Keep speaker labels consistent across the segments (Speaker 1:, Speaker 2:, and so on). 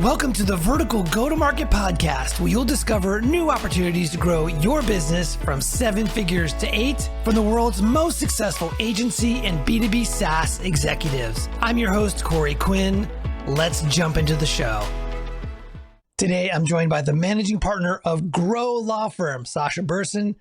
Speaker 1: Welcome to the Vertical Go-to-Market Podcast, where you'll discover new opportunities to grow your business from 7 figures to 8 from the world's most successful agency and B2B SaaS executives. I'm your host, Corey Quinn. Let's jump into the show. Today, I'm joined by the managing partner of Grow Law Firm, Sasha Berson.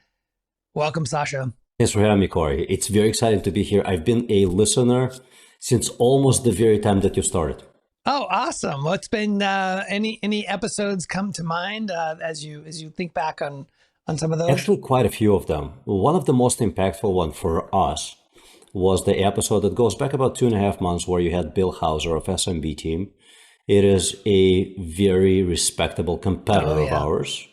Speaker 1: Welcome, Sasha.
Speaker 2: Thanks for having me, Corey. It's very exciting to be here. I've been a listener since almost the very time that you started.
Speaker 1: Oh, awesome. What's been any episodes come to mind as you think back on some of those?
Speaker 2: Actually, quite a few of them. One of the most impactful one for us was the episode that goes back about 2.5 months where you had Bill Hauser of SMB team. It is a very respectable competitor of ours.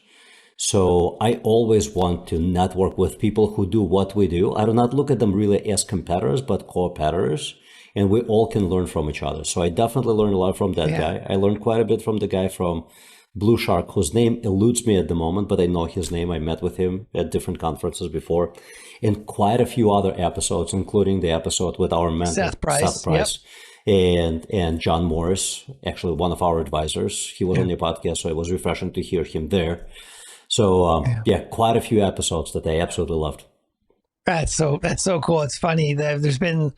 Speaker 2: So I always want to network with people who do what we do. I do not look at them really as competitors, but co-competitors. And we all can learn from each other. So I definitely learned a lot from that guy. I learned quite a bit from the guy from Blue Shark, whose name eludes me at the moment, but I know his name. I met with him at different conferences before. And quite a few other episodes, including the episode with our mentor, Seth Price. And John Morris, actually one of our advisors. He was on the podcast, so it was refreshing to hear him there. So quite a few episodes that I absolutely loved.
Speaker 1: That's so cool. It's funny that there's been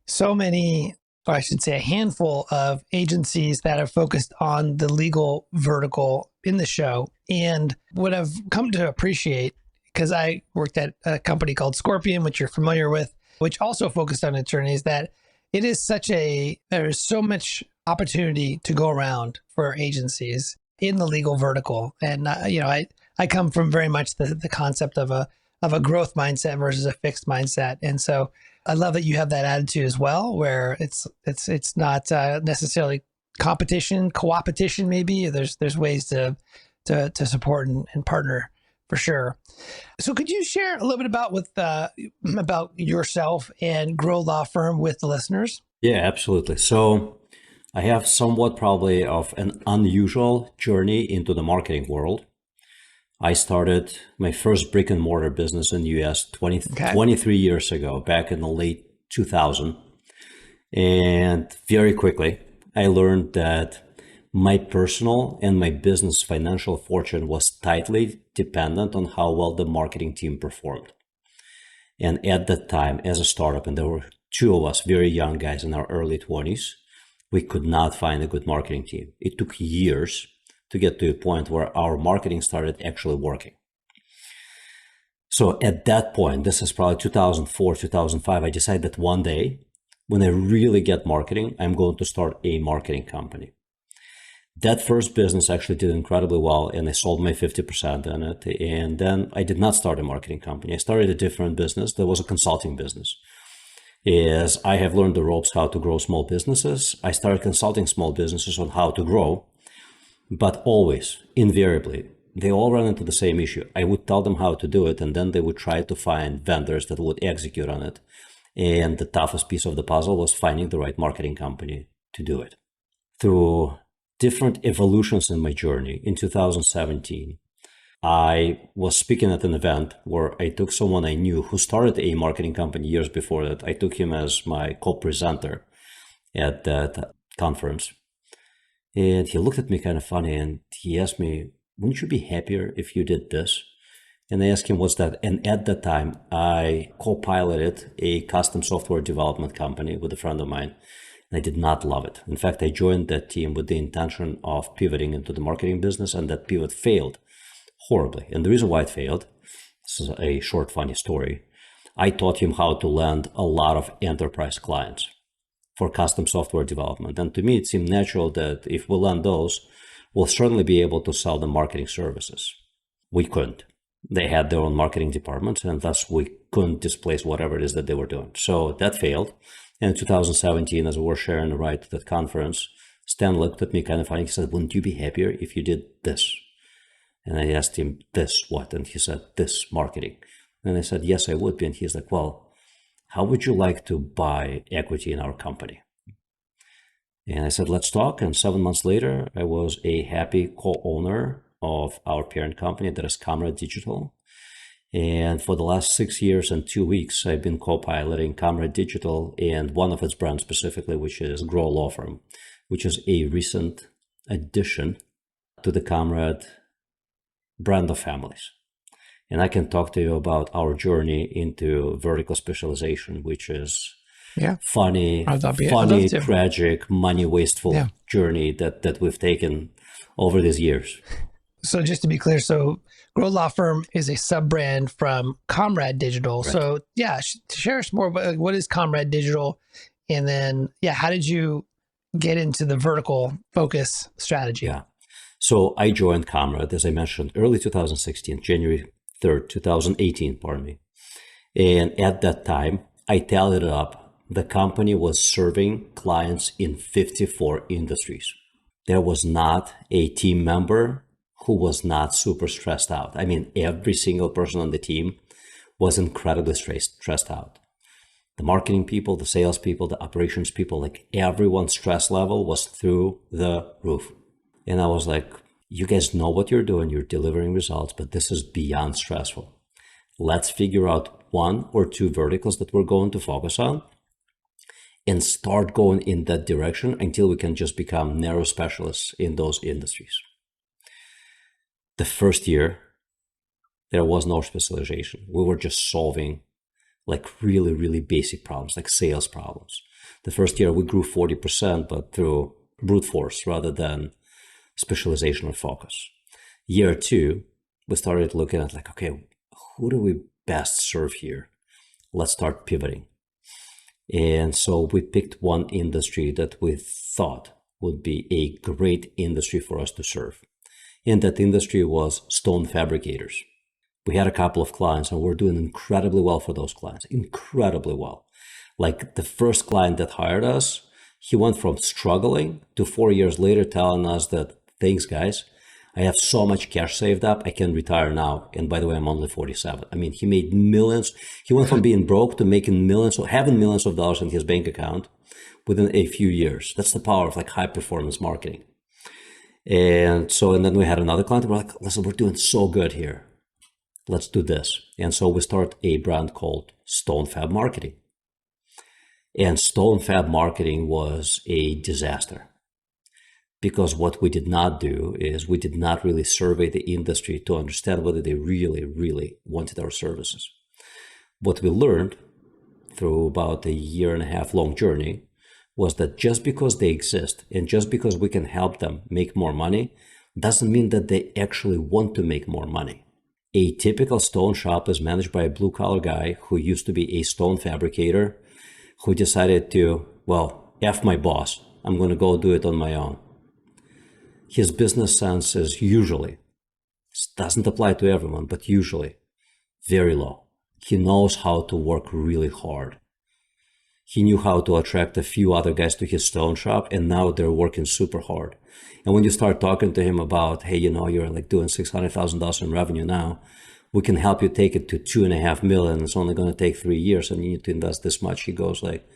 Speaker 1: so many, or I should say a handful of agencies that have focused on the legal vertical in the show. And what I've come to appreciate, because I worked at a company called Scorpion, which you're familiar with, which also focused on attorneys, that it is there is so much opportunity to go around for agencies in the legal vertical. And, I come from very much the concept of a growth mindset versus a fixed mindset. And so I love that you have that attitude as well, where it's not necessarily competition, co-opetition. Maybe there's ways to support and partner for sure. So could you share a little bit about yourself and Grow Law Firm with the listeners?
Speaker 2: Yeah, absolutely. So I have somewhat probably of an unusual journey into the marketing world. I started my first brick and mortar business in the US 23 years ago, back in the late 2000. And very quickly, I learned that my personal and my business financial fortune was tightly dependent on how well the marketing team performed. And at that time, as a startup, and there were 2 of us, very young guys in our early 20s, we could not find a good marketing team. It took years to get to a point where our marketing started actually working. So at that point, this is probably 2004, 2005, I decided that one day, when I really get marketing, I'm going to start a marketing company. That first business actually did incredibly well, and I sold my 50% in it. And then I did not start a marketing company. I started a different business that was a consulting business. As I have learned the ropes how to grow small businesses, I started consulting small businesses on how to grow. But always, invariably, they all run into the same issue. I would tell them how to do it, and then they would try to find vendors that would execute on it. And the toughest piece of the puzzle was finding the right marketing company to do it. Through different evolutions in my journey, in 2017, I was speaking at an event where I took someone I knew who started a marketing company years before that. I took him as my co-presenter at that conference. And he looked at me kind of funny and he asked me, wouldn't you be happier if you did this? And I asked him, what's that? And at that time, I co-piloted a custom software development company with a friend of mine. And I did not love it. In fact, I joined that team with the intention of pivoting into the marketing business, and that pivot failed horribly. And the reason why it failed, this is a short, funny story. I taught him how to land a lot of enterprise clients for custom software development. And to me, it seemed natural that if we land those, we'll certainly be able to sell them marketing services. We couldn't. They had their own marketing departments, and thus we couldn't displace whatever it is that they were doing. So that failed. And in 2017, as we were sharing the ride to that conference, Stan looked at me kind of funny. He said, wouldn't you be happier if you did this? And I asked him, this what? And he said, this marketing. And I said, yes, I would be. And he's like, well, how would you like to buy equity in our company? And I said, let's talk. And 7 months later, I was a happy co-owner of our parent company that is Comrade Digital. And for the last 6 years and 2 weeks, I've been co-piloting Comrade Digital and one of its brands specifically, which is Grow Law Firm, which is a recent addition to the Comrade brand of families. And I can talk to you about our journey into vertical specialization, which is funny, tragic, money wasteful journey that we've taken over these years.
Speaker 1: So just to be clear, so Grow Law Firm is a sub-brand from Comrade Digital. Right. So share us more about what is Comrade Digital, and then how did you get into the vertical focus strategy?
Speaker 2: Yeah. So I joined Comrade, as I mentioned, early 2016, January 3rd, 2018, pardon me. And at that time, I tallied it up. The company was serving clients in 54 industries. There was not a team member who was not super stressed out. I mean, every single person on the team was incredibly stressed out. The marketing people, the sales people, the operations people, like everyone's stress level was through the roof. And I was like, you guys know what you're doing, you're delivering results, but this is beyond stressful. Let's figure out 1 or 2 verticals that we're going to focus on and start going in that direction until we can just become narrow specialists in those industries. The first year, there was no specialization. We were just solving like really, really basic problems, like sales problems. The first year we grew 40%, but through brute force rather than specialization or focus. Year 2, we started looking at like, okay, who do we best serve here? Let's start pivoting. And so we picked one industry that we thought would be a great industry for us to serve. And that industry was stone fabricators. We had a couple of clients and we're doing incredibly well for those clients, incredibly well. Like the first client that hired us, he went from struggling to 4 years later telling us that, thanks guys, I have so much cash saved up, I can retire now. And by the way, I'm only 47. I mean, he made millions. He went from being broke to making millions, or having millions of dollars in his bank account within a few years. That's the power of like high performance marketing. And then we had another client. We're like, listen, we're doing so good here. Let's do this. And so we start a brand called Stone Fab Marketing. And Stone Fab Marketing was a disaster. Because what we did not do is we did not really survey the industry to understand whether they really, really wanted our services. What we learned through about a 1.5 year long journey was that just because they exist and just because we can help them make more money doesn't mean that they actually want to make more money. A typical stone shop is managed by a blue collar guy who used to be a stone fabricator who decided to, F my boss, I'm going to go do it on my own. His business sense is usually, doesn't apply to everyone, but usually very low. He knows how to work really hard. He knew how to attract a few other guys to his stone shop, and now they're working super hard. And when you start talking to him about, hey, you're like doing $600,000 in revenue now, we can help you take it to 2.5 million. It's only going to take 3 years and you need to invest this much. He goes like,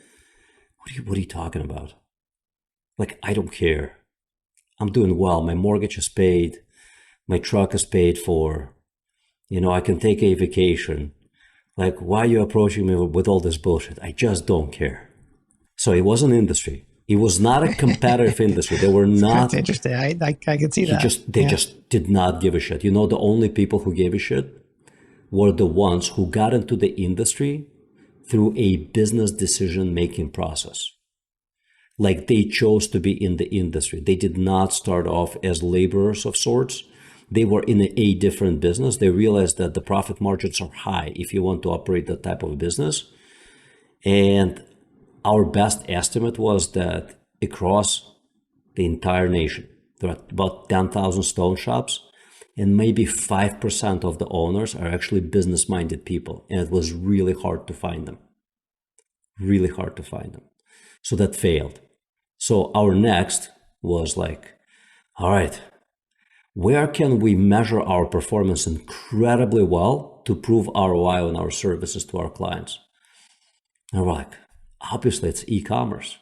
Speaker 2: what are you talking about? Like, I don't care. I'm doing well. My mortgage is paid. My truck is paid for. I can take a vacation. Like, why are you approaching me with all this bullshit? I just don't care. So it was an industry. It was not a competitive industry. They were not.
Speaker 1: That's interesting. I can see that.
Speaker 2: They just did not give a shit. The only people who gave a shit were the ones who got into the industry through a business decision-making process. Like they chose to be in the industry. They did not start off as laborers of sorts. They were in a different business. They realized that the profit margins are high if you want to operate that type of business. And our best estimate was that across the entire nation, there are about 10,000 stone shops, and maybe 5% of the owners are actually business-minded people. And it was really hard to find them. Really hard to find them. So that failed. So our next was like, all right, where can we measure our performance incredibly well to prove ROI on our services to our clients? And we're like, obviously it's e-commerce.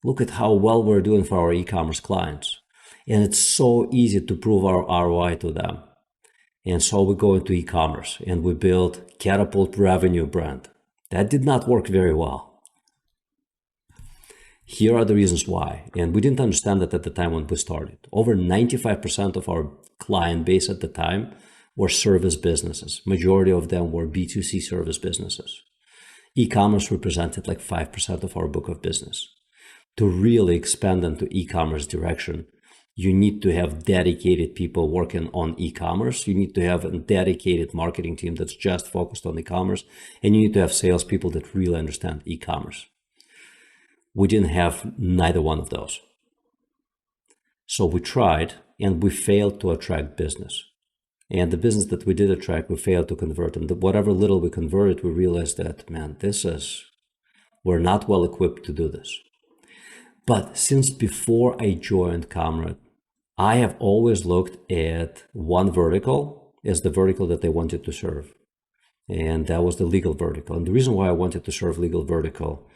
Speaker 2: Look at how well we're doing for our e-commerce clients. And it's so easy to prove our ROI to them. And so we go into e-commerce and we build Catapult Revenue brand. That did not work very well. Here are the reasons why. And we didn't understand that at the time when we started. Over 95% of our client base at the time were service businesses. Majority of them were B2C service businesses. E-commerce represented like 5% of our book of business. To really expand into e-commerce direction, you need to have dedicated people working on e-commerce. You need to have a dedicated marketing team that's just focused on e-commerce. And you need to have salespeople that really understand e-commerce. We didn't have neither one of those. So we tried and we failed to attract business. And the business that we did attract, we failed to convert. And whatever little we converted, we realized that, man, we're not well equipped to do this. But since before I joined Comrade, I have always looked at one vertical as the vertical that I wanted to serve. And that was the legal vertical. And the reason why I wanted to serve legal vertical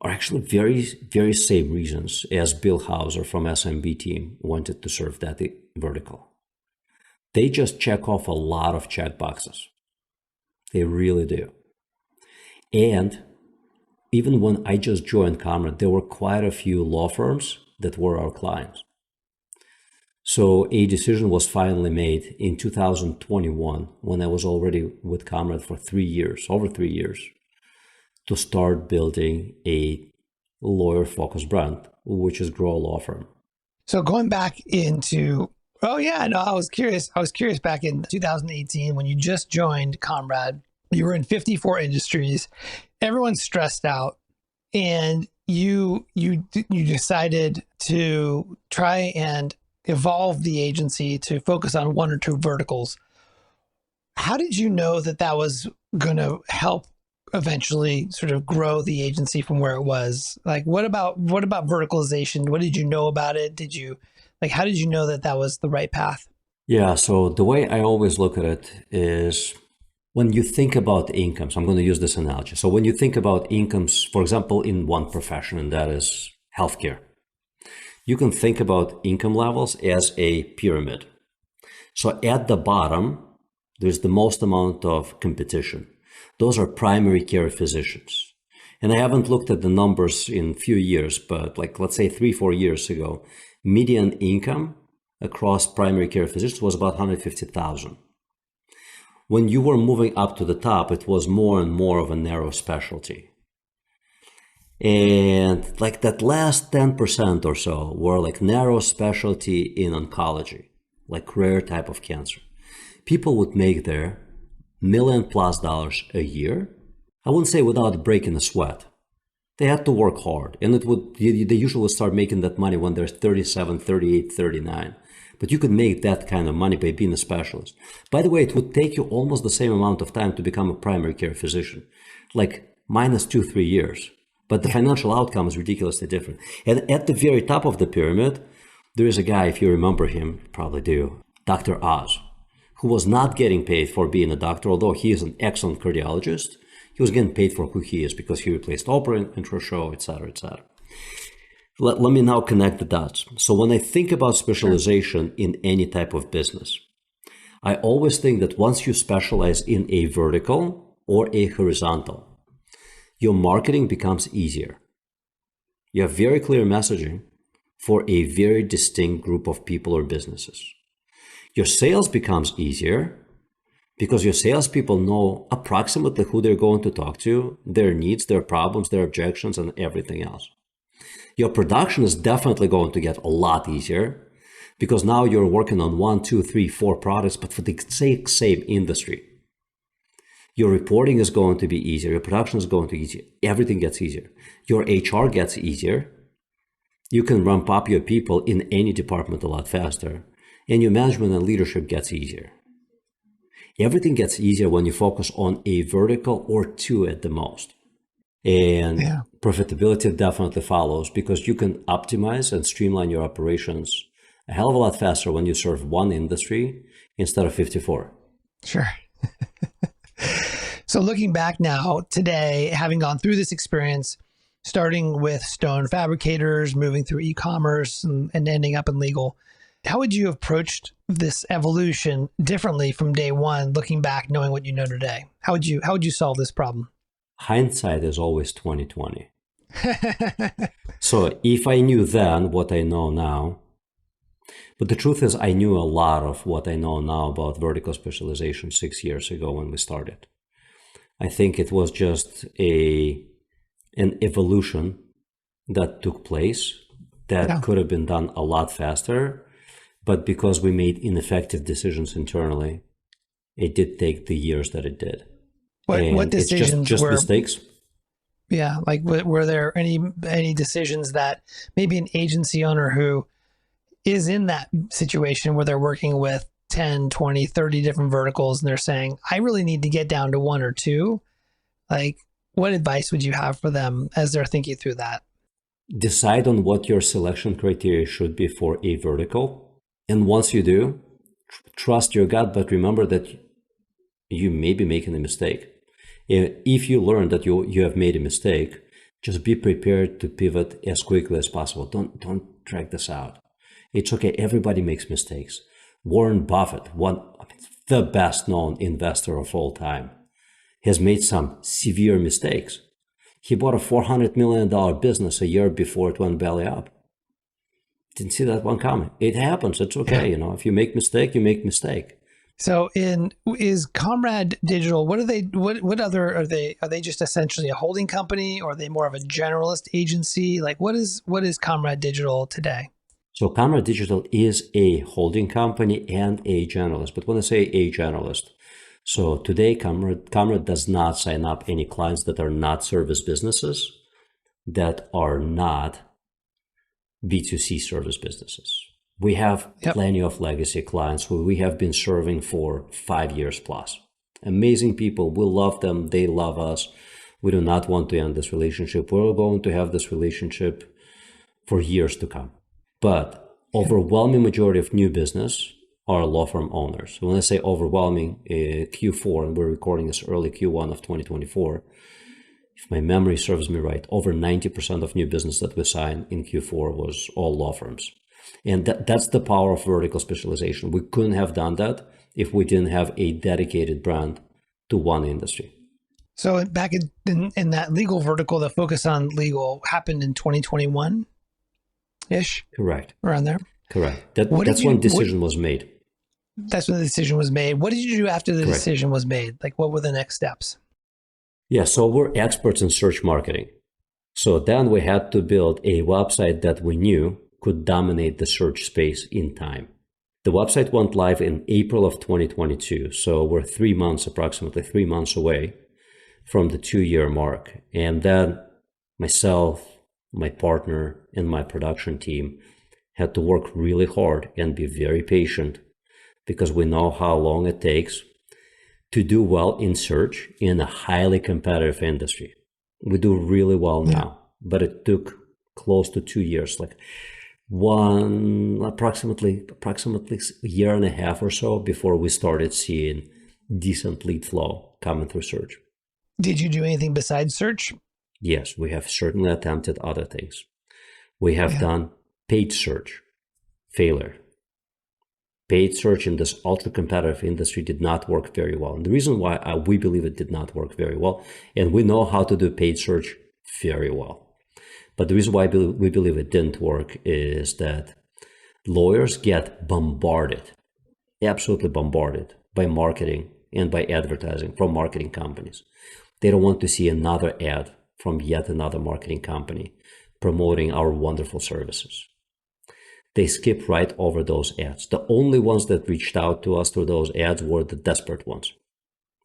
Speaker 2: are actually very, very same reasons as Bill Hauser from SMB team wanted to serve that vertical. They just check off a lot of check boxes. They really do. And even when I just joined Comrade, there were quite a few law firms that were our clients. So a decision was finally made in 2021 when I was already with Comrade for over 3 years, to start building a lawyer-focused brand, which is Grow Law Firm.
Speaker 1: So going back into, oh yeah, no, I was curious back in 2018 when you just joined Comrade, you were in 54 industries, everyone's stressed out, and you decided to try and evolve the agency to focus on one or two verticals. How did you know that that was going to help eventually sort of grow the agency from where it was? Like, what about verticalization? What did you know about it? How did you know that that was the right path?
Speaker 2: Yeah, so the way I always look at it is when you think about incomes, I'm going to use this analogy. So when you think about incomes, for example, in one profession, and that is healthcare, you can think about income levels as a pyramid. So at the bottom, there's the most amount of competition. Those are primary care physicians. And I haven't looked at the numbers in a few years, but let's say 3-4 years ago, median income across primary care physicians was about $150,000. When you were moving up to the top, it was more and more of a narrow specialty. And that last 10% or so were narrow specialty in oncology, rare type of cancer. People would make their $1 million+ a year. I wouldn't say without breaking a sweat. They had to work hard, and they usually start making that money when they're 37, 38, 39. But you could make that kind of money by being a specialist. By the way, it would take you almost the same amount of time to become a primary care physician, minus 2-3 years. But the financial outcome is ridiculously different. And at the very top of the pyramid, there is a guy, if you remember him, probably do, Dr. Oz, who was not getting paid for being a doctor, although he is an excellent cardiologist. He was getting paid for who he is because he replaced Oprah in her show, etc., etc. Let me now connect the dots. So when I think about specialization in any type of business, I always think that once you specialize in a vertical or a horizontal, your marketing becomes easier. You have very clear messaging for a very distinct group of people or businesses. Your sales becomes easier because your salespeople know approximately who they're going to talk to, their needs, their problems, their objections, and everything else. Your production is definitely going to get a lot easier because now you're working on 1, 2, 3, 4 products, but for the same industry. Your reporting is going to be easier. Your production is going to be easier. Everything gets easier. Your HR gets easier. You can ramp up your people in any department a lot faster. And your management and leadership gets easier. Everything gets easier when you focus on a vertical or two at the most. And profitability definitely follows because you can optimize and streamline your operations a hell of a lot faster when you serve one industry instead of 54.
Speaker 1: Sure. So looking back now, today, having gone through this experience, starting with stone fabricators, moving through e-commerce and ending up in legal, how would you have approached this evolution differently from day one, looking back, knowing what you know today? How would you solve this problem?
Speaker 2: Hindsight is always 20/20. So if I knew then what I know now, but the truth is I knew a lot of what I know now about vertical specialization 6 years ago when we started. I think it was just an evolution that took place that
Speaker 1: Yeah.
Speaker 2: could have been done a lot faster, but because we made ineffective decisions internally, it did take the years that it did.
Speaker 1: What
Speaker 2: And it's just
Speaker 1: decisions were,
Speaker 2: mistakes.
Speaker 1: yeah, like were there any decisions that maybe an agency owner who is in that situation where they're working with 10, 20, 30 different verticals and they're saying, I really need to get down to one or two. Like, what advice would you have for them as they're thinking through that?
Speaker 2: Decide on what your selection criteria should be for a vertical. And once you do, trust your gut, but remember that you may be making a mistake. If you learn that you have made a mistake, just be prepared to pivot as quickly as possible. Don't drag this out. It's okay. Everybody makes mistakes. Warren Buffett, the best known investor of all time, has made some severe mistakes. He bought a $400 million business a year before it went belly up. Didn't see that one coming. It happens. It's okay.
Speaker 1: Yeah.
Speaker 2: If you make mistake, you make mistake.
Speaker 1: So is Comrade Digital, what are they, what other are they just essentially a holding company, or are they more of a generalist agency? Like what is Comrade Digital today?
Speaker 2: So Comrade Digital is a holding company and a generalist. But when I say a generalist, so today Comrade does not sign up any clients that are not service businesses, that are not B2C service businesses. We have
Speaker 1: Yep.
Speaker 2: plenty of legacy clients who we have been serving for 5 years plus. Amazing people. We love them. They love us. We do not want to end this relationship. We're going to have this relationship for years to come. But overwhelming majority of new business are law firm owners. So when I say overwhelming, Q4, and we're recording this early Q1 of 2024, if my memory serves me right, over 90% of new business that we signed in Q4 was all law firms. And that's the power of vertical specialization. We couldn't have done that if we didn't have a dedicated brand to one industry.
Speaker 1: So back in that legal vertical, the focus on legal happened in 2021 ish,
Speaker 2: Correct.
Speaker 1: around there.
Speaker 2: Correct. That's when decision was made.
Speaker 1: That's when the decision was made. What did you do after the
Speaker 2: Correct.
Speaker 1: decision was made? Like, what were the next steps?
Speaker 2: Yeah, so we're experts in search marketing. So then we had to build a website that we knew could dominate the search space in time. The website went live in April of 2022. So we're approximately 3 months away from the 2-year mark. And then myself, my partner, and my production team had to work really hard and be very patient, because we know how long it takes to do well in search in a highly competitive industry. We do really well now, but it took close to 2 years, like approximately a year and a half or so, before we started seeing decent lead flow coming through search.
Speaker 1: Did you do anything besides search?
Speaker 2: Yes, we have certainly attempted other things. We have done paid search, failure. Paid search in this ultra competitive industry did not work very well. And the reason why we believe it did not work very well, and we know how to do paid search very well, but the reason why we believe it didn't work is that lawyers get bombarded, absolutely bombarded, by marketing and by advertising from marketing companies. They don't want to see another ad from yet another marketing company promoting our wonderful services. They skip right over those ads. The only ones that reached out to us through those ads were the desperate ones.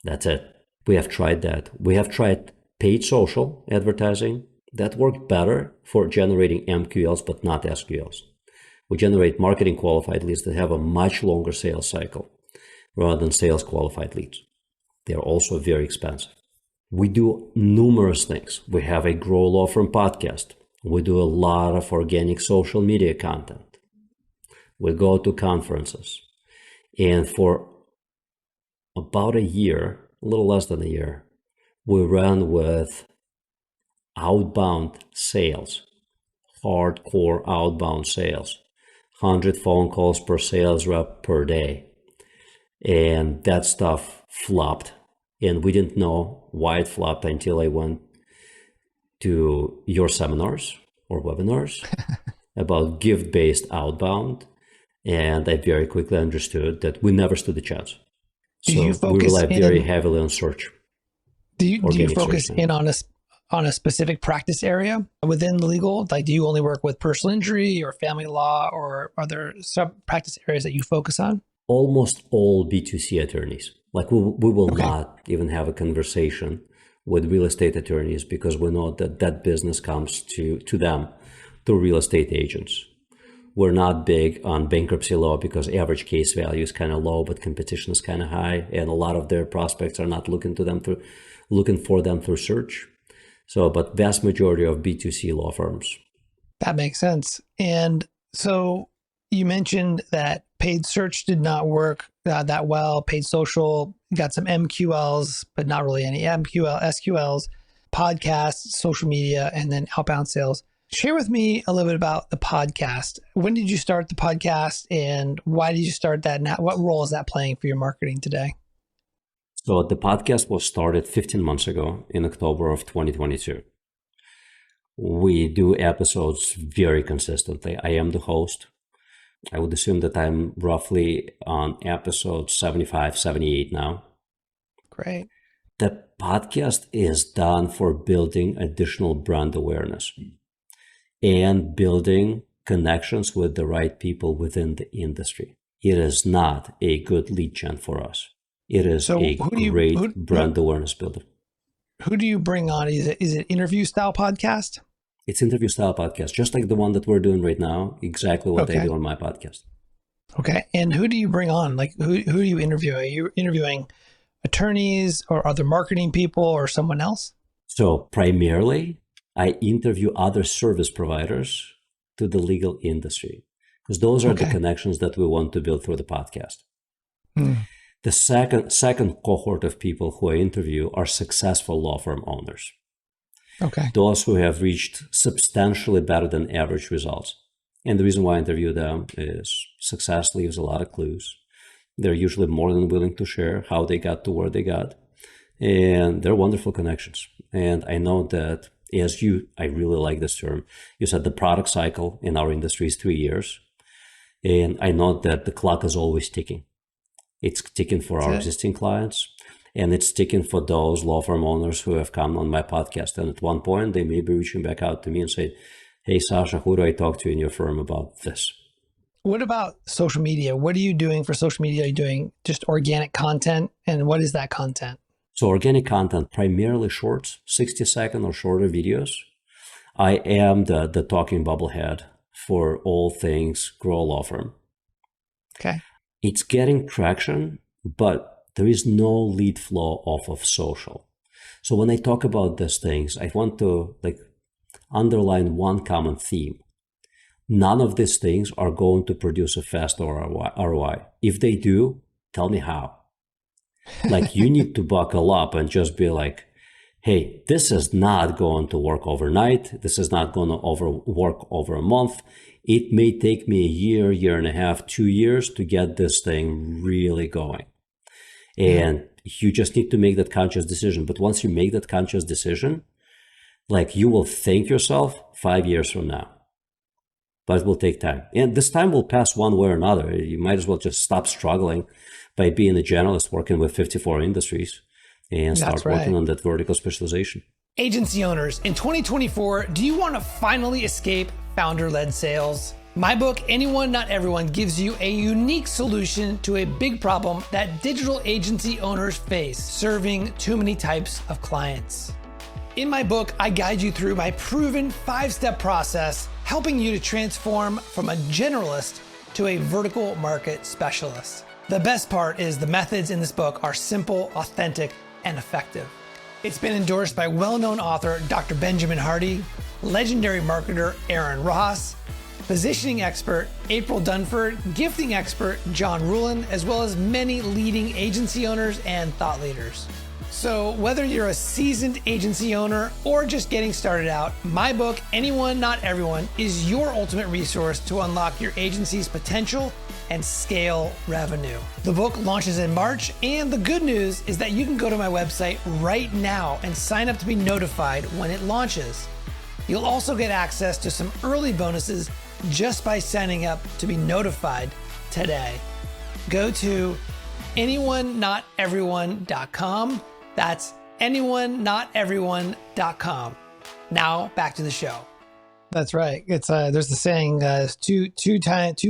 Speaker 2: That's it. We have tried that. We have tried paid social advertising. That worked better for generating MQLs, but not SQLs. We generate marketing qualified leads that have a much longer sales cycle rather than sales qualified leads. They're also very expensive. We do numerous things. We have a Grow Law Firm podcast. We do a lot of organic social media content. We go to conferences. And for about a year, a little less than a year, we ran with outbound sales, hardcore outbound sales, 100 phone calls per sales rep per day. And that stuff flopped. And we didn't know why it flopped until I went to your seminars or webinars about gift-based outbound, and I very quickly understood that we never stood a chance.
Speaker 1: Do
Speaker 2: So
Speaker 1: you
Speaker 2: we
Speaker 1: focus
Speaker 2: rely very
Speaker 1: in?
Speaker 2: heavily on search,
Speaker 1: Do you
Speaker 2: organic
Speaker 1: focus
Speaker 2: search now.
Speaker 1: in on a specific practice area within the legal? Like, do you only work with personal injury or family law, or are there sub practice areas that you focus on?
Speaker 2: Almost all B2C attorneys. Like we will
Speaker 1: Okay.
Speaker 2: not even have a conversation with real estate attorneys because we know that that business comes to them through real estate agents. We're not big on bankruptcy law because average case value is kind of low, but competition is kind of high, and a lot of their prospects are not looking for them through search. So, but vast majority of B2C law firms.
Speaker 1: That makes sense. And so you mentioned that paid search did not work that well. Paid social, got some MQLs, but not really any SQLs, podcasts, social media, and then outbound sales. Share with me a little bit about the podcast. When did you start the podcast, and why did you start that? And what role is that playing for your marketing today?
Speaker 2: So the podcast was started 15 months ago in October of 2022. We do episodes very consistently. I am the host. I would assume that I'm roughly on episode 75, 78 now.
Speaker 1: Great.
Speaker 2: The podcast is done for building additional brand awareness and building connections with the right people within the industry. It is not a good lead gen for us. It is
Speaker 1: So
Speaker 2: a great brand awareness builder.
Speaker 1: Who do you bring on? Is it interview style podcast?
Speaker 2: It's interview style podcast, just like the one that we're doing right now. Exactly what I do on my podcast.
Speaker 1: Okay. And who do you bring on? Like who do you interview? Are you interviewing attorneys or other marketing people or someone else?
Speaker 2: So primarily, I interview other service providers to the legal industry because those are the connections that we want to build through the podcast. The second cohort of people who I interview are successful law firm owners.
Speaker 1: Okay.
Speaker 2: Those who have reached substantially better than average results. And the reason why I interview them is success leaves a lot of clues. They're usually more than willing to share how they got to where they got. And they're wonderful connections. And I know that I really like this term. You said the product cycle in our industry is 3 years. And I know that the clock is always ticking. It's ticking for our existing clients, and it's ticking for those law firm owners who have come on my podcast. And at one point, they may be reaching back out to me and say, hey, Sasha, who do I talk to in your firm about this?
Speaker 1: What about social media? What are you doing for social media? Are you doing just organic content? And what is that content?
Speaker 2: So organic content, primarily shorts, 60-second or shorter videos. I am the talking bubblehead for all things grow a law firm.
Speaker 1: Okay.
Speaker 2: It's getting traction, but there is no lead flow off of social. So when I talk about these things, I want to underline one common theme. None of these things are going to produce a fast ROI. If they do, tell me how. Like you need to buckle up and just be like, hey, this is not going to work overnight. This is not going to work over a month. It may take me a year and a half, 2 years to get this thing really going. And you just need to make that conscious decision. But once you make that conscious decision, like you will thank yourself 5 years from now. But it will take time. And this time will pass one way or another. You might as well just stop struggling by being a generalist working with 54 industries and start working on that vertical specialization.
Speaker 1: Agency owners, in 2024, do you want to finally escape founder-led sales? My book, Anyone, Not Everyone, gives you a unique solution to a big problem that digital agency owners face, serving too many types of clients. In my book, I guide you through my proven 5-step process, helping you to transform from a generalist to a vertical market specialist. The best part is the methods in this book are simple, authentic, and effective. It's been endorsed by well-known author Dr. Benjamin Hardy, legendary marketer Aaron Ross, positioning expert April Dunford, gifting expert John Rulin, as well as many leading agency owners and thought leaders. So whether you're a seasoned agency owner or just getting started out, my book, Anyone, Not Everyone, is your ultimate resource to unlock your agency's potential and scale revenue. The book launches in March, and the good news is that you can go to my website right now and sign up to be notified when it launches. You'll also get access to some early bonuses just by signing up to be notified today. Go to anyoneNotEveryone.com. That's anyoneNotEveryone.com. Now back to the show. That's right. It's there's the saying, two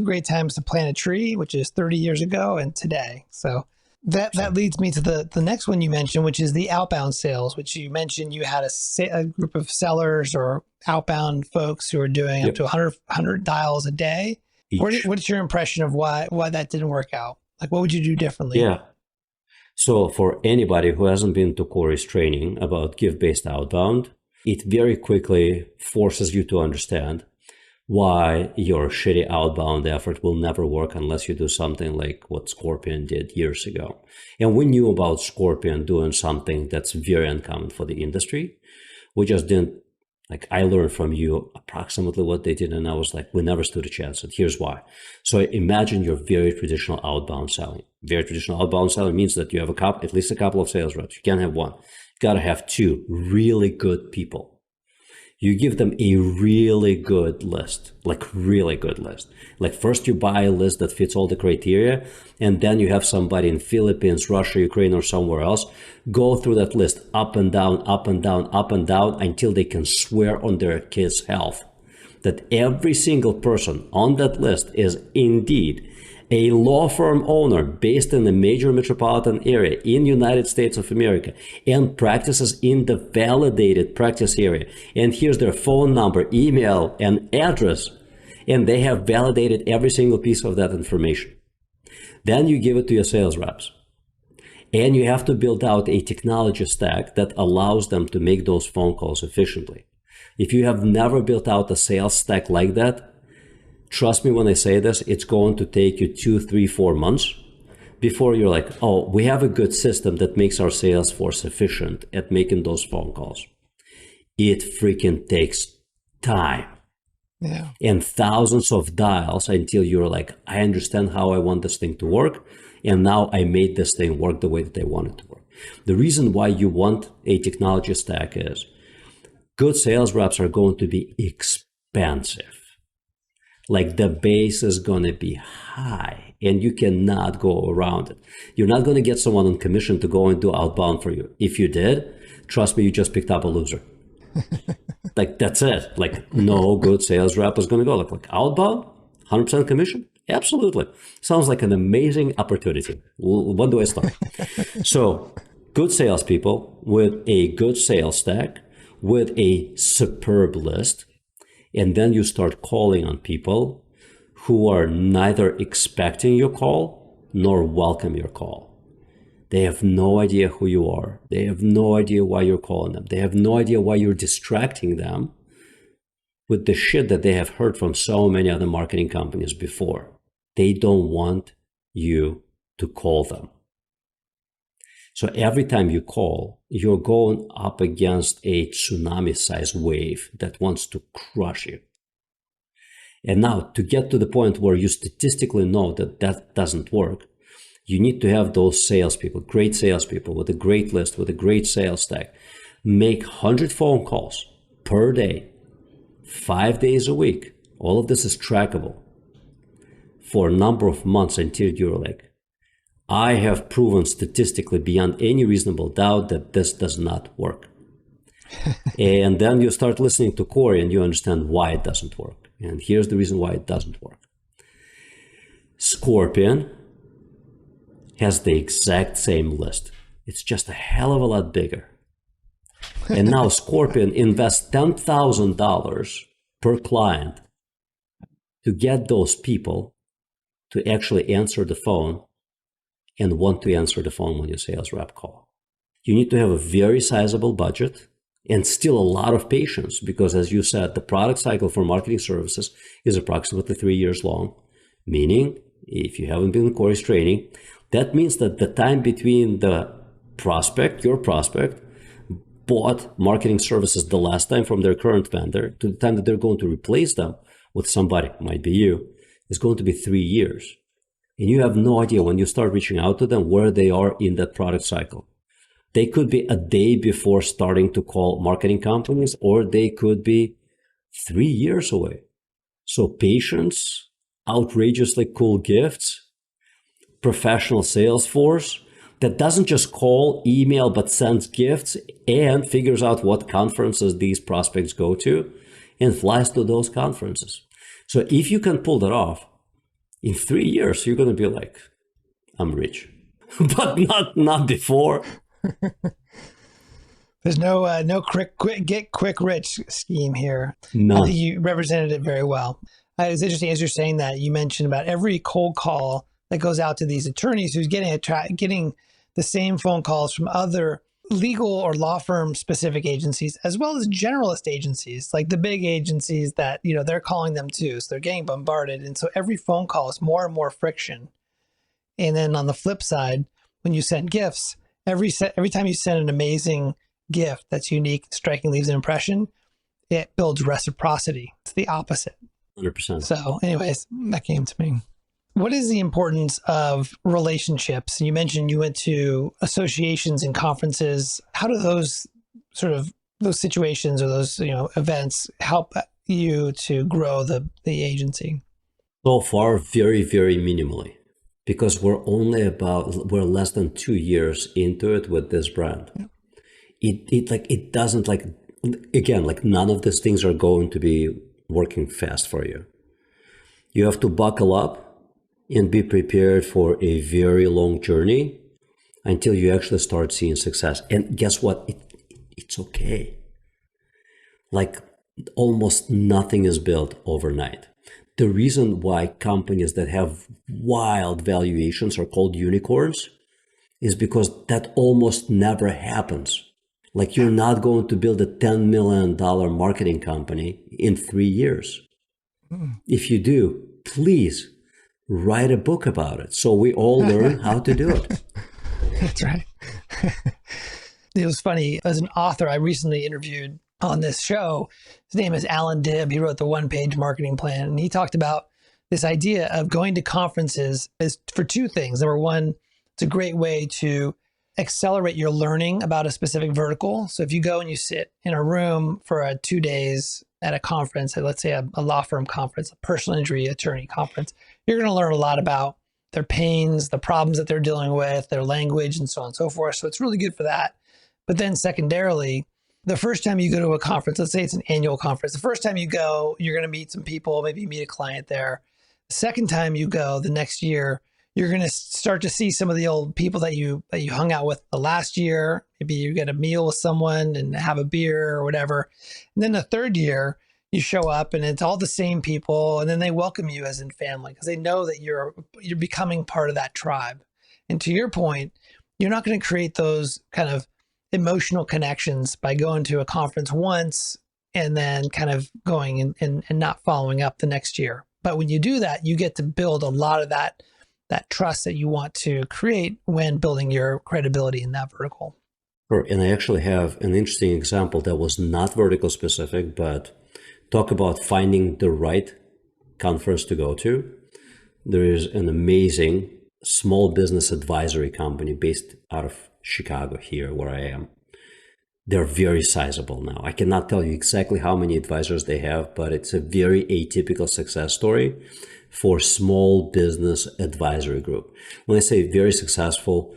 Speaker 1: great times to plant a tree, which is 30 years ago and today. So that leads me to the next one you mentioned, which is the outbound sales, which you mentioned you had a group of sellers or outbound folks who are doing up to 100 dials a day. What's your impression of why that didn't work out? Like, what would you do differently?
Speaker 2: Yeah. So for anybody who hasn't been to Corey's training about gift-based outbound, it very quickly forces you to understand why your shitty outbound effort will never work unless you do something like what Scorpion did years ago. And we knew about Scorpion doing something that's very uncommon for the industry. We just didn't, like, I learned from you approximately what they did, and I was like, we never stood a chance, and here's why. So imagine your very traditional outbound selling. Very traditional outbound selling means that you have at least a couple of sales reps. You can't have one. You gotta have two really good people. You give them a really good list, like really good list. Like first you buy a list that fits all the criteria, and then you have somebody in Philippines, Russia, Ukraine, or somewhere else go through that list up and down, up and down, up and down until they can swear on their kids' health that every single person on that list is indeed a law firm owner based in a major metropolitan area in United States of America and practices in the validated practice area. And here's their phone number, email, and address. And they have validated every single piece of that information. Then you give it to your sales reps. And you have to build out a technology stack that allows them to make those phone calls efficiently. If you have never built out a sales stack like that, trust me when I say this, it's going to take you 2, 3, 4 months before you're like, oh, we have a good system that makes our sales force efficient at making those phone calls. It freaking takes time.
Speaker 1: Yeah.
Speaker 2: And thousands of dials until you're like, I understand how I want this thing to work. And now I made this thing work the way that I want it to work. The reason why you want a technology stack is good sales reps are going to be expensive. Like the base is going to be high and you cannot go around it. You're not going to get someone on commission to go and do outbound for you. If you did, trust me, you just picked up a loser. Like that's it. Like no good sales rep is going to go like outbound, 100% commission. Absolutely. Sounds like an amazing opportunity. When do I start? So good salespeople with a good sales stack, with a superb list, and then you start calling on people who are neither expecting your call nor welcome your call. They have no idea who you are. They have no idea why you're calling them. They have no idea why you're distracting them with the shit that they have heard from so many other marketing companies before. They don't want you to call them. So every time you call, you're going up against a tsunami-sized wave that wants to crush you. And now to get to the point where you statistically know that that doesn't work, you need to have those salespeople, great salespeople with a great list, with a great sales stack, make 100 phone calls per day, 5 days a week. All of this is trackable for a number of months until you're like, I have proven statistically beyond any reasonable doubt that this does not work. And then you start listening to Corey and you understand why it doesn't work. And here's the reason why it doesn't work. Scorpion has the exact same list. It's just a hell of a lot bigger. And now Scorpion invests $10,000 per client to get those people to actually answer the phone and want to answer the phone when your sales rep call. You need to have a very sizable budget and still a lot of patience because, as you said, the product cycle for marketing services is approximately 3 years long, meaning if you haven't been in Corey's training, that means that the time between the prospect, your prospect, bought marketing services the last time from their current vendor to the time that they're going to replace them with somebody, might be you, is going to be 3 years. And you have no idea when you start reaching out to them where they are in that product cycle. They could be a day before starting to call marketing companies, or they could be 3 years away. So patience, outrageously cool gifts, professional sales force that doesn't just call, email, but sends gifts and figures out what conferences these prospects go to and flies to those conferences. So if you can pull that off, in 3 years, you're going to be like, I'm rich, but not before.
Speaker 1: There's no quick get quick rich scheme here.
Speaker 2: None.
Speaker 1: I think you represented it very well. It's interesting as you're saying that you mentioned about every cold call that goes out to these attorneys who's getting the same phone calls from other legal or law firm specific agencies, as well as generalist agencies, like the big agencies that, they're calling them too. So they're getting bombarded. And so every phone call is more and more friction. And then on the flip side, when you send gifts, every time you send an amazing gift that's unique, striking, leaves an impression, it builds reciprocity. It's the opposite.
Speaker 2: 100%.
Speaker 1: So anyways, that came to me. What is the importance of relationships? You mentioned you went to associations and conferences. How do those situations or those events help you to grow the agency?
Speaker 2: So far, very, very minimally, because we're less than 2 years into it with this brand. Yeah. It doesn't none of these things are going to be working fast for you. You have to buckle up and be prepared for a very long journey until you actually start seeing success. And guess what? It's okay. Like almost nothing is built overnight. The reason why companies that have wild valuations are called unicorns is because that almost never happens. Like you're not going to build a $10 million marketing company in 3 years. If you do, please write a book about it so we all learn how to do it.
Speaker 1: That's right. It was funny. As an author, I recently interviewed on this show. His name is Alan Dibb. He wrote the one-page marketing plan, and he talked about this idea of going to conferences is for two things. Number one, it's a great way to accelerate your learning about a specific vertical. So if you go and you sit in a room for 2 days at a conference, let's say a law firm conference, a personal injury attorney conference, you're going to learn a lot about their pains, the problems that they're dealing with, their language, and so on and so forth. So it's really good for that. But then secondarily, the first time you go to a conference, let's say it's an annual conference, the first time you go, you're going to meet some people, maybe you meet a client there. The second time you go, the next year, you're going to start to see some of the old people that you hung out with the last year. Maybe you get a meal with someone and have a beer or whatever. And then the third year, you show up and it's all the same people, and then they welcome you as in family because they know that you're becoming part of that tribe. And to your point, you're not going to create those kind of emotional connections by going to a conference once and then kind of going and not following up the next year. But when you do that, you get to build a lot of that trust that you want to create when building your credibility in that vertical.
Speaker 2: Sure. And I actually have an interesting example that was not vertical specific, but talk about finding the right conference to go to. There is an amazing small business advisory company based out of Chicago here where I am. They're very sizable now. I cannot tell you exactly how many advisors they have, but it's a very atypical success story for small business advisory group. When I say very successful,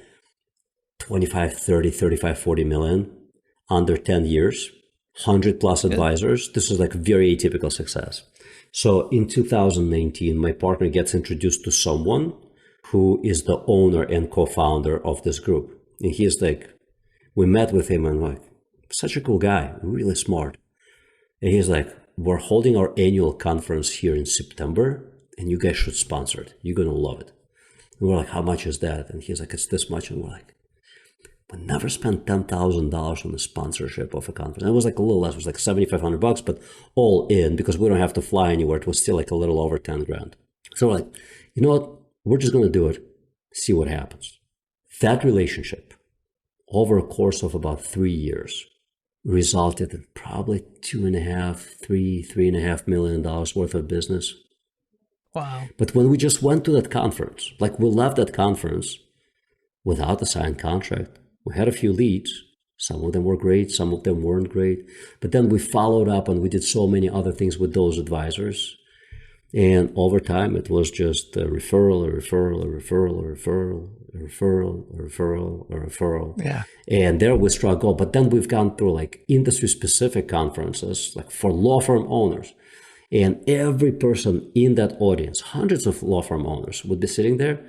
Speaker 2: 25, 30, 35, 40 million under 10 years, 100 plus advisors. This is like very atypical success. So in 2019, my partner gets introduced to someone who is the owner and co-founder of this group. And he's like, we met with him and like, such a cool guy, really smart. And he's like, we're holding our annual conference here in September and you guys should sponsor it. You're going to love it. And we're like, how much is that? And he's like, it's this much. And we're like, we never spent $10,000 on the sponsorship of a conference. And it was like a little less, it was like $7,500, but all in because we don't have to fly anywhere. It was still like a little over 10 grand. So we're like, you know what? We're just going to do it, see what happens. That relationship over a course of about 3 years, resulted in probably $2.5 worth of business.
Speaker 1: Wow.
Speaker 2: But when we just went to that conference, like we left that conference without a signed contract, we had a few leads. Some of them were great, some of them weren't great. But then we followed up and we did so many other things with those advisors. And over time, it was just a referral, a referral, a referral, a referral, a referral, a referral, a referral.
Speaker 1: Yeah.
Speaker 2: And there we struggle. But then we've gone through like industry-specific conferences, like for law firm owners. And every person in that audience, hundreds of law firm owners, would be sitting there,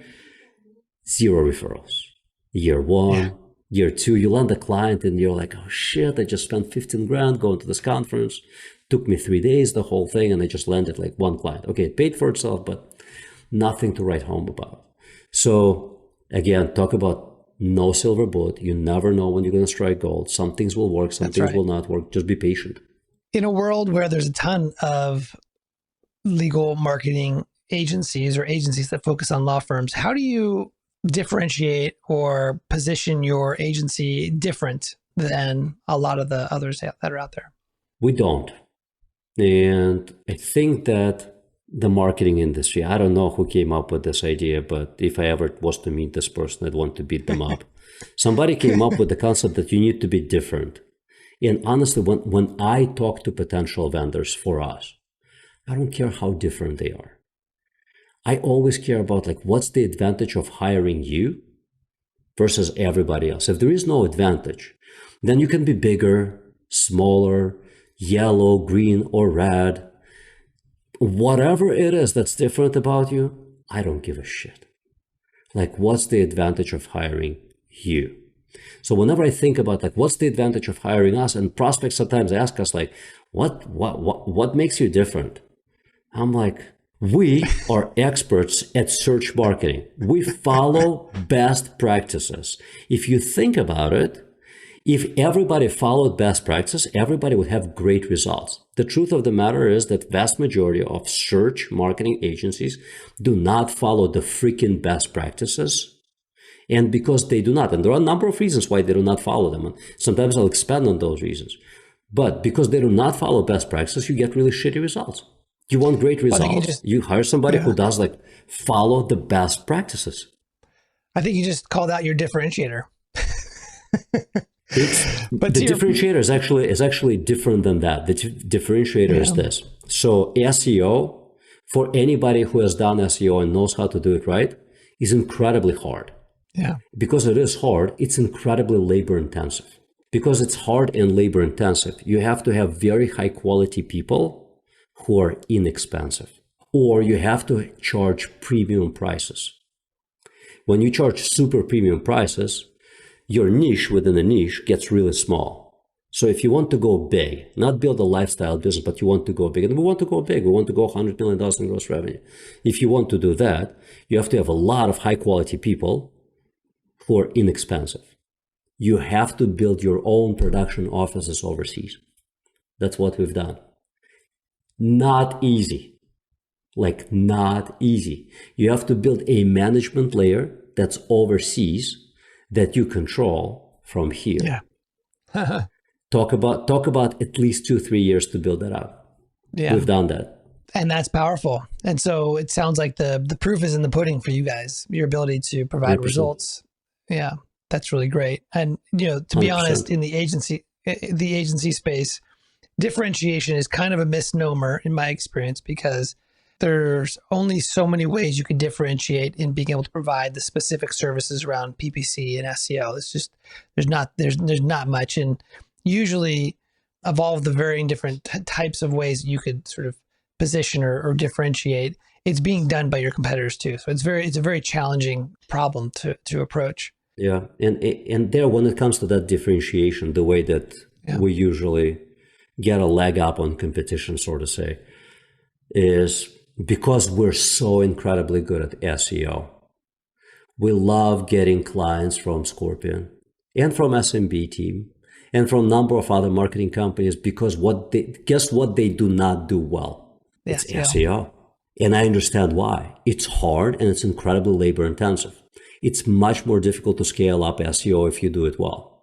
Speaker 2: 0 referrals. Year 1, year 2, you land a client and you're like, oh shit, I just spent 15 grand going to this conference. Took me 3 days, the whole thing, and I just landed like 1 client. Okay, it paid for itself, but nothing to write home about. So again, talk about no silver bullet. You never know when you're going to strike gold. Some things will work, some things will not work. Just be patient.
Speaker 1: In a world where there's a ton of legal marketing agencies or agencies that focus on law firms, how do you differentiate or position your agency different than a lot of the others that are out there?
Speaker 2: We don't. And I think that the marketing industry, I don't know who came up with this idea, but if I ever was to meet this person, I'd want to beat them up. Somebody came up with the concept that you need to be different. And honestly, when I talk to potential vendors for us, I don't care how different they are. I always care about like, what's the advantage of hiring you versus everybody else? If there is no advantage, then you can be bigger, smaller, yellow, green, or red. Whatever it is that's different about you, I don't give a shit. Like, what's the advantage of hiring you? So whenever I think about like, what's the advantage of hiring us, and prospects sometimes ask us like, what makes you different? I'm like, we are experts at search marketing. We follow best practices. If you think about it, if everybody followed best practices, everybody would have great results. The truth of the matter is that vast majority of search marketing agencies do not follow the freaking best practices. And because they do not, and there are a number of reasons why they do not follow them, and sometimes I'll expand on those reasons. But because they do not follow best practices, you get really shitty results. You want great results, you hire somebody who does like follow the best practices.
Speaker 1: I think you just called out your differentiator.
Speaker 2: But the differentiator is actually different than that. The differentiator is this. So SEO, for anybody who has done SEO and knows how to do it right, is incredibly hard.
Speaker 1: Yeah.
Speaker 2: Because it is hard, it's incredibly labor intensive. Because it's hard and labor intensive, you have to have very high quality people who are inexpensive. Or you have to charge premium prices. When you charge super premium prices, your niche within a niche gets really small. So if you want to go big, not build a lifestyle business, but you want to go big, and we want to go big, we want to go $100 million in gross revenue. If you want to do that, you have to have a lot of high quality people who are inexpensive. You have to build your own production offices overseas. That's what we've done. Not easy. Like, not easy. You have to build a management layer that's overseas that you control from here.
Speaker 1: Yeah.
Speaker 2: Talk about at least 2-3 years to build that up.
Speaker 1: Yeah.
Speaker 2: We've done that.
Speaker 1: And that's powerful. And so it sounds like the proof is in the pudding for you guys, your ability to provide
Speaker 2: 100%.
Speaker 1: results. Yeah, that's really great. And, you know, to be
Speaker 2: 100%.
Speaker 1: honest, in the agency space, differentiation is kind of a misnomer in my experience, because there's only so many ways you can differentiate in being able to provide the specific services around PPC and SEO. It's just, there's not much. And usually of all of the varying different types of ways you could sort of position or differentiate, it's being done by your competitors too. So it's a very challenging problem to approach.
Speaker 2: Yeah. And there, when it comes to that differentiation, the way that we usually get a leg up on competition, so to say, is because we're so incredibly good at SEO. We love getting clients from Scorpion and from SMB team and from a number of other marketing companies, because guess what they do not do well? It's SEO. And I understand why. It's hard and it's incredibly labor intensive. It's much more difficult to scale up SEO if you do it well.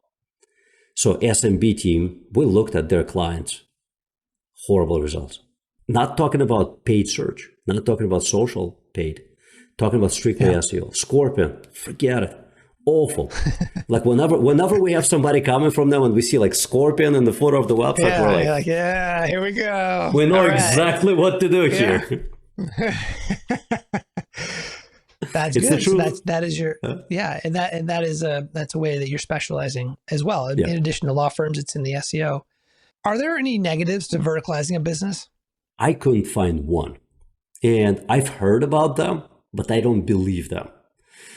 Speaker 2: So SMB team, we looked at their clients, horrible results. Not talking about paid search, not talking about social paid, talking about strictly SEO. Scorpion, forget it. Awful. Like whenever we have somebody coming from them and we see like Scorpion in the footer of the website, we're like,
Speaker 1: yeah, here we go.
Speaker 2: we know exactly what to do here.
Speaker 1: That's
Speaker 2: it's
Speaker 1: good.
Speaker 2: the truth.
Speaker 1: So that is your and that is that's a way that you're specializing as well. In addition to law firms, it's in the SEO. Are there any negatives to verticalizing a business?
Speaker 2: I couldn't find one. And I've heard about them, but I don't believe them.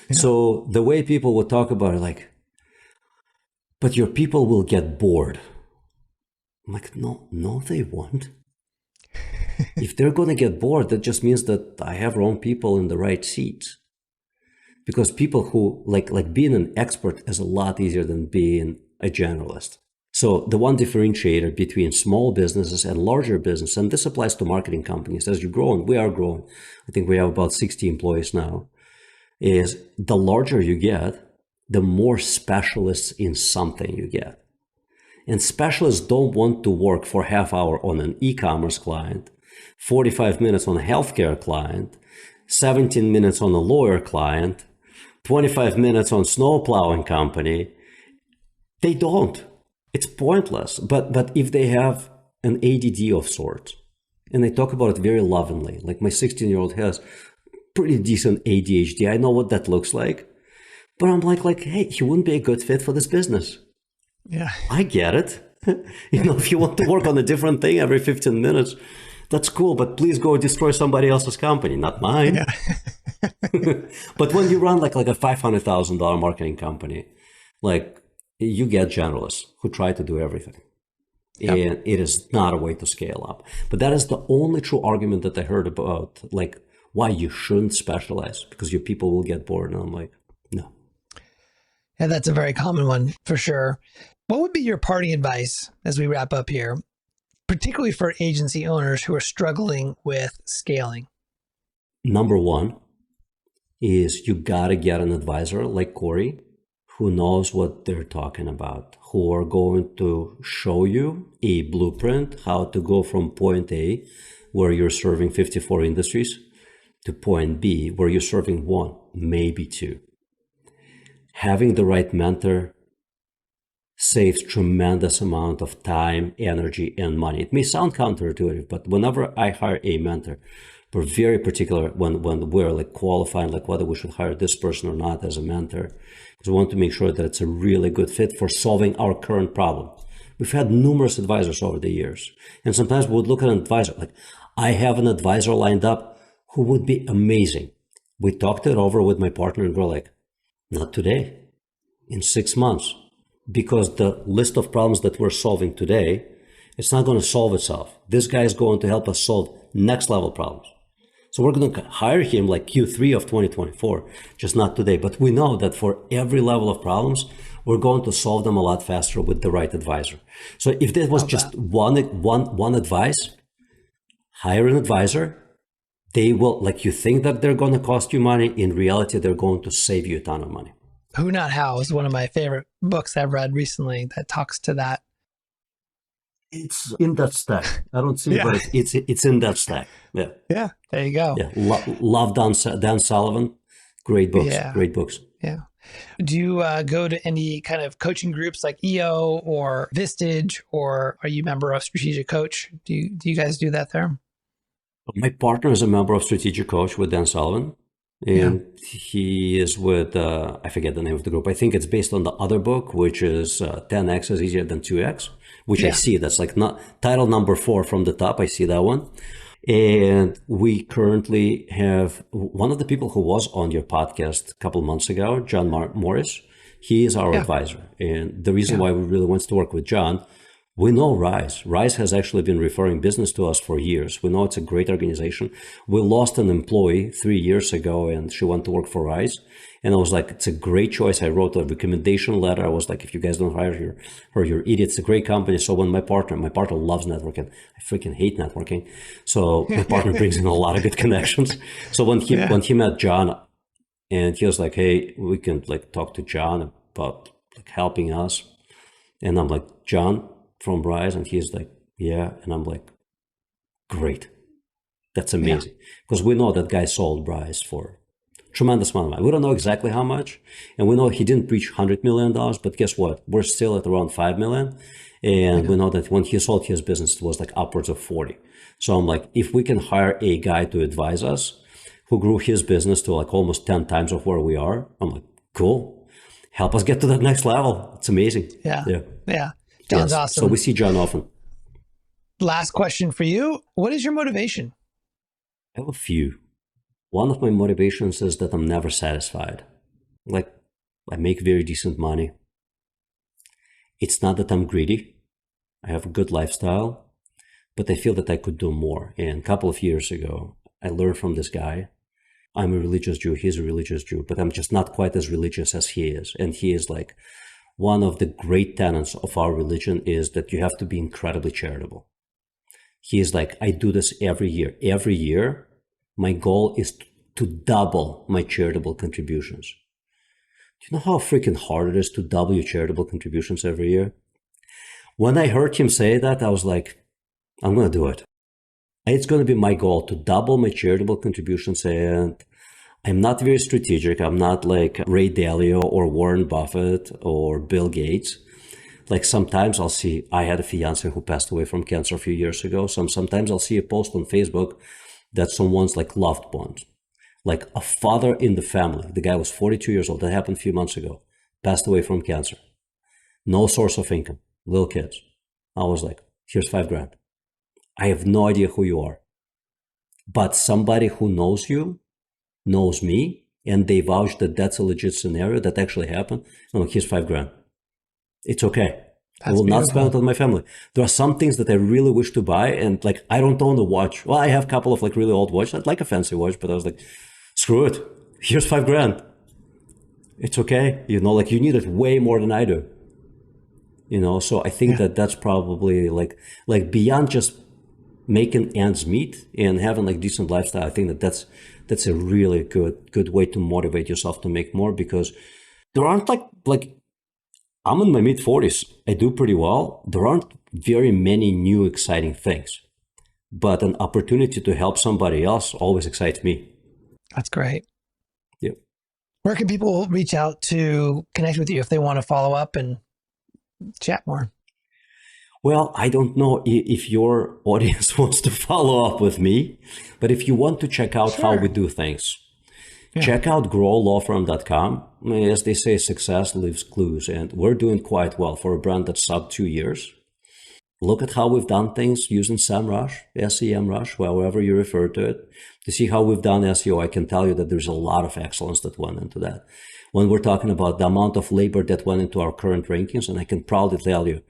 Speaker 2: Yeah. So the way people would talk about it, like, but your people will get bored. I'm like, no, they won't. If they're going to get bored, that just means that I have wrong people in the right seats. Because people who like being an expert is a lot easier than being a generalist. So the one differentiator between small businesses and larger business, and this applies to marketing companies, as you grow, and we are growing, I think we have about 60 employees now, is the larger you get, the more specialists in something you get. And specialists don't want to work for half hour on an e-commerce client, 45 minutes on a healthcare client, 17 minutes on a lawyer client, 25 minutes on snow plowing company. They don't. It's pointless. But if they have an ADD of sorts, and I talk about it very lovingly, like my 16-year-old has pretty decent ADHD. I know what that looks like. But I'm like, hey, he wouldn't be a good fit for this business.
Speaker 1: Yeah.
Speaker 2: I get it. If you want to work on a different thing every 15 minutes, that's cool. But please go destroy somebody else's company, not mine. Yeah. But when you run like a $500,000 marketing company, like you get generalists who try to do everything. Yep. And it is not a way to scale up. But that is the only true argument that I heard about, like why you shouldn't specialize, because your people will get bored. And I'm like, no.
Speaker 1: Yeah, that's a very common one for sure. What would be your parting advice as we wrap up here, particularly for agency owners who are struggling with scaling?
Speaker 2: Number one is you got to get an advisor like Corey who knows what they're talking about, who are going to show you a blueprint how to go from point A, where you're serving 54 industries, to point B, where you're serving one, maybe two. Having the right mentor saves tremendous amount of time, energy, and money. It may sound counterintuitive, but whenever I hire a mentor, we're very particular when we're like qualifying, like whether we should hire this person or not as a mentor, because we want to make sure that it's a really good fit for solving our current problem. We've had numerous advisors over the years, and sometimes we would look at an advisor, like I have an advisor lined up who would be amazing. We talked it over with my partner and we're like, not today, in 6 months, because the list of problems that we're solving today, it's not going to solve itself. This guy is going to help us solve next level problems. So we're going to hire him like Q3 of 2024, just not today. But we know that for every level of problems, we're going to solve them a lot faster with the right advisor. So if there was just one advice, hire an advisor. They will, like you think that they're going to cost you money. In reality, they're going to save you a ton of money.
Speaker 1: Who Not How is one of my favorite books I've read recently that talks to that.
Speaker 2: It's in that stack. I don't see it, but it's in that stack. Yeah.
Speaker 1: Yeah. There you go.
Speaker 2: Yeah. Love Dan Sullivan. Great books. Yeah. Great books.
Speaker 1: Yeah. Do you go to any kind of coaching groups like EO or Vistage, or are you a member of Strategic Coach? Do you guys do that there?
Speaker 2: My partner is a member of Strategic Coach with Dan Sullivan. And he is with, I forget the name of the group. I think it's based on the other book, which is 10X is easier than 2X, which I see. That's like not title number 4 from the top. I see that one. And we currently have one of the people who was on your podcast a couple of months ago, John Morris. He is our advisor. And the reason why we really want to work with John, we know Rise. Rise has actually been referring business to us for years. We know it's a great organization. We lost an employee 3 years ago, and she went to work for Rise. And I was like, it's a great choice. I wrote a recommendation letter. I was like, if you guys don't hire her, you're idiots. It's a great company. So when my partner loves networking. I freaking hate networking. So my partner brings in a lot of good connections. So when he met John, and he was like, hey, we can like talk to John about like helping us. And I'm like, John from Rise? And he's like, yeah. And I'm like, great. That's amazing. Because we know that guy sold Rise for tremendous amount of money. We don't know exactly how much. And we know he didn't reach $100 million, but guess what? We're still at around 5 million. And we know that when he sold his business, it was like upwards of 40. So I'm like, if we can hire a guy to advise us who grew his business to like almost 10 times of where we are, I'm like, cool. Help us get to that next level. It's amazing.
Speaker 1: Yeah. John's awesome.
Speaker 2: So we see John often.
Speaker 1: Last question for you. What is your motivation?
Speaker 2: I have a few. One of my motivations is that I'm never satisfied. Like, I make very decent money. It's not that I'm greedy. I have a good lifestyle, but I feel that I could do more. And a couple of years ago, I learned from this guy. I'm a religious Jew. He's a religious Jew, but I'm just not quite as religious as he is. And he is like, one of the great tenets of our religion is that you have to be incredibly charitable. He is like, I do this every year. Every year, my goal is to double my charitable contributions. Do you know how freaking hard it is to double your charitable contributions every year? When I heard him say that, I was like, I'm going to do it. It's going to be my goal to double my charitable contributions. And I'm not very strategic. I'm not like Ray Dalio or Warren Buffett or Bill Gates. Like sometimes I'll see, I had a fiance who passed away from cancer a few years ago. So sometimes I'll see a post on Facebook that someone's like loved ones, like a father in the family. The guy was 42 years old. That happened a few months ago. Passed away from cancer. No source of income. Little kids. I was like, here's $5,000. I have no idea who you are. But somebody who knows you, knows me, and they vouch that that's a legit scenario that actually happened. No, here's $5,000. It's okay. I will not spend it on my family. There are some things that I really wish to buy, and like I don't own a watch. Well, I have a couple of like really old watches. I'd like a fancy watch, but I was like, screw it. Here's $5,000. It's okay. You know, like you need it way more than I do. You know, so I think that that's probably like beyond just making ends meet and having like decent lifestyle. I think that that's a really good way to motivate yourself to make more, because there aren't like I'm in my mid-40s. I do pretty well. There aren't very many new exciting things, but an opportunity to help somebody else always excites me.
Speaker 1: That's great.
Speaker 2: Yep.
Speaker 1: Where can people reach out to connect with you if they want to follow up and chat more?
Speaker 2: Well, I don't know if your audience wants to follow up with me, but if you want to check out how we do things, check out growlawfirm.com. As they say, success leaves clues, and we're doing quite well for a brand that's sub 2 years. Look at how we've done things using SEMrush, SEMrush, however you refer to it. To see how we've done SEO, I can tell you that there's a lot of excellence that went into that. When we're talking about the amount of labor that went into our current rankings, and I can proudly tell you,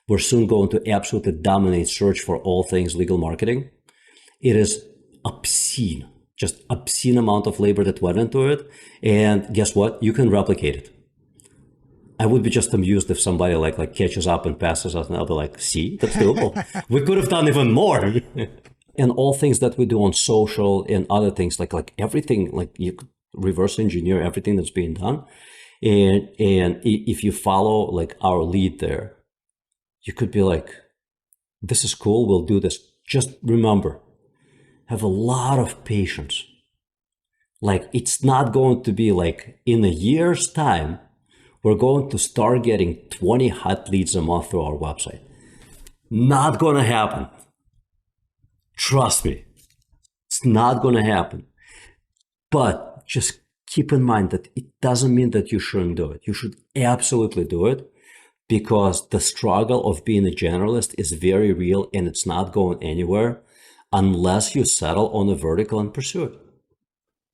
Speaker 2: we're soon going to absolutely dominate search for all things legal marketing. It is obscene. Just obscene amount of labor that went into it. And guess what? You can replicate it. I would be just amused if somebody like catches up and passes us, and I'll be like, see, that's doable. We could have done even more. And all things that we do on social and other things, like everything, like you could reverse engineer everything that's being done. And if you follow like our lead there, you could be like, this is cool. We'll do this. Just remember, have a lot of patience. Like, it's not going to be like in a year's time, we're going to start getting 20 hot leads a month through our website. Not going to happen. Trust me. It's not going to happen. But just keep in mind that it doesn't mean that you shouldn't do it. You should absolutely do it, because the struggle of being a generalist is very real, and it's not going anywhere unless you settle on a vertical and pursue it.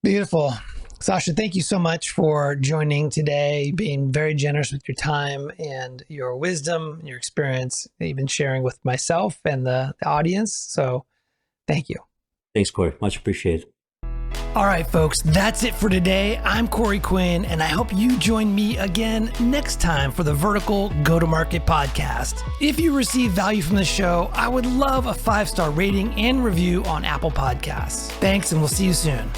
Speaker 1: Beautiful. Sasha, thank you so much for joining today, being very generous with your time and your wisdom, your experience that you've been sharing with myself and the audience. So thank you.
Speaker 2: Thanks, Corey. Much appreciated.
Speaker 1: All right, folks, that's it for today. I'm Corey Quinn, and I hope you join me again next time for the Vertical Go-to-Market podcast. If you receive value from this show, I would love a 5-star rating and review on Apple Podcasts. Thanks, and we'll see you soon.